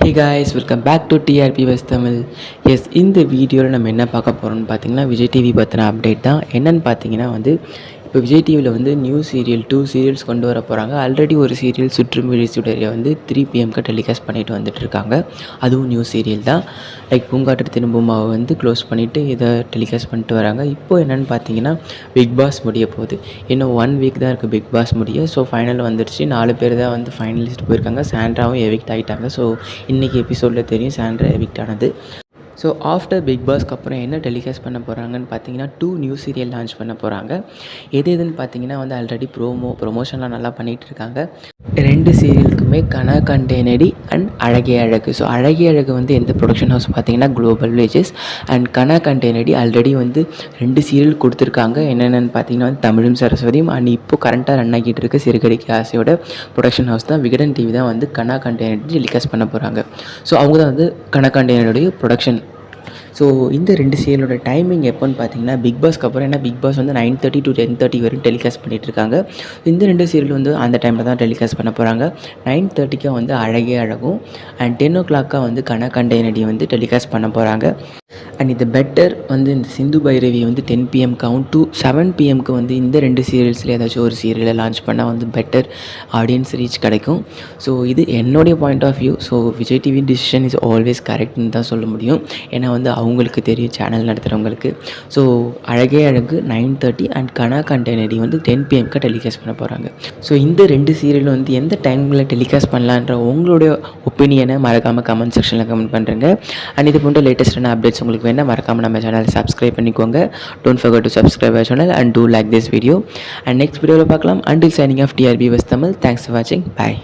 Hey guys, welcome back to TRP West Tamil. Yes இந்த வீடியோவில் நம்ம என்ன பார்க்க போகிறோம்னு பார்த்தீங்கன்னா விஜய் டிவி பற்றின அப்டேட் தான். என்னென்னு பார்த்தீங்கன்னா இப்போ விஜய் டிவியில் நியூ சீரியல் 2 சீரியல்ஸ் கொண்டு வர போகிறாங்க. ஆல்ரெடி ஒரு சீரியல் சுற்றும் விழிச்சுடரை 3 PMக்கு டெலிகாஸ்ட் பண்ணிட்டு வந்துட்டுருக்காங்க. அதுவும் நியூ சீரியல் தான். லைக் பூங்காற்று திரும்புமாவை க்ளோஸ் பண்ணிவிட்டு இதை டெலிகாஸ்ட் பண்ணிட்டு வராங்க. இப்போது என்னென்னு பார்த்தீங்கன்னா பிக் பாஸ் முடிய போகுது. இன்னும் 1 வீக் தான் இருக்குது பிக் பாஸ் முடிய. ஸோ ஃபைனல் வந்துருச்சு. 4 பேர் தான் ஃபைனலிஸ்ட் போயிருக்காங்க. சாண்ட்ராவும் எவிக்ட் ஆகிட்டாங்க. ஸோ இன்றைக்கி எபிசோடில் தெரியும் சாண்ட்ரா எவிக்ட் ஆனது. ஸோ ஆஃப்டர் பிக் பாஸ்க்கு அப்புறம் என்ன டெலிகாஸ்ட் பண்ண போகிறாங்கன்னு பார்த்தீங்கன்னா 2 நியூ சீரியல் லான்ச் பண்ண போகிறாங்க. எதுன்னு பார்த்தீங்கன்னா ஆல்ரெடி ப்ரொமோஷன்லாம் நல்லா பண்ணிகிட்டு இருக்காங்க. 2 சீரியலுக்குமே கனா கண்டேனடி அண்ட் அழகிய அழகு. ஸோ அழகிய அழகு எந்த ப்ரொடக்ஷன் ஹவுஸ் பார்த்தீங்கன்னா global villages and Kanaa கண்டேனடி already 2 serial கொடுத்துருக்காங்க. என்னென்னு பார்த்தீங்கன்னா தமிழும் சரஸ்வதியும் அண்ட் இப்போ கரண்ட்டாக ரன் ஆகிட்டு இருக்க சிறுகடிக்கு ஆசையோட ப்ரொடக்ஷன் ஹவுஸ் தான் விகடன் டிவி தான் கனா கண்டேனடி டெலிகாஸ்ட் பண்ண போகிறாங்க. ஸோ அவங்க தான் கனா கண்டேனடியோடைய ப்ரொடக்ஷன். ஸோ இந்த 2 சீரியலோட டைமிங் எப்போன்னு பார்த்தீங்கன்னா பிக் பாஸ்க்கு அப்புறம் ஏன்னா பிக் பாஸ் 9:30 to 10:30 வரையும் டெலிகாஸ்ட் பண்ணிகிட்ருக்காங்க. இந்த 2 சீரியல் அந்த டைமில் தான் டெலிகாஸ்ட் பண்ண போகிறாங்க. 9:30க்கு அழகே அழகும் அண்ட் 10 o'clock கனா கண்டேனடி டெலிகாஸ்ட் பண்ண போகிறாங்க. அண்ட் இது பெட்டர் இந்த Sindhu Bhairavi 10 PM count to 7 PMக்கு இந்த 2 சீரியல்ஸில் ஏதாச்சும் ஒரு சீரியலை லான்ச் பண்ணால் பெட்டர் ஆடியன்ஸ் ரீச் கிடைக்கும். ஸோ இது என்னுடைய point of view. So Vijay TV decision is always கரெக்ட்னு தான் சொல்ல முடியும். ஏன்னா அவங்களுக்கு தெரியும் சேனல் நடத்துகிறவங்களுக்கு. ஸோ அழகே அழகு 9:30 அண்ட் கனா கண்டேனடி 10 PMக்கு டெலிகாஸ்ட் பண்ண போகிறாங்க. ஸோ இந்த 2 சீரியலும் எந்த டைமில் டெலிகாஸ்ட் பண்ணலான்ற உங்களுடைய ஒப்பீனியனை மறக்காமல் கமெண்ட் செக்ஷனில் கமெண்ட் பண்ணுறேங்க. அண்ட் இது போன்ற லேட்டஸ்டான அப்டேட்ஸ் உங்களுக்கு வேணால் மறக்காமல் நம்ம சேனலை சப்ஸ்கிரைப் பண்ணிக்கோங்க. Don't forget to subscribe our channel and do like this video. And next வீடியோவில் பார்க்கலாம். Until signing off, TRP West Tamil. Thanks for watching. Bye.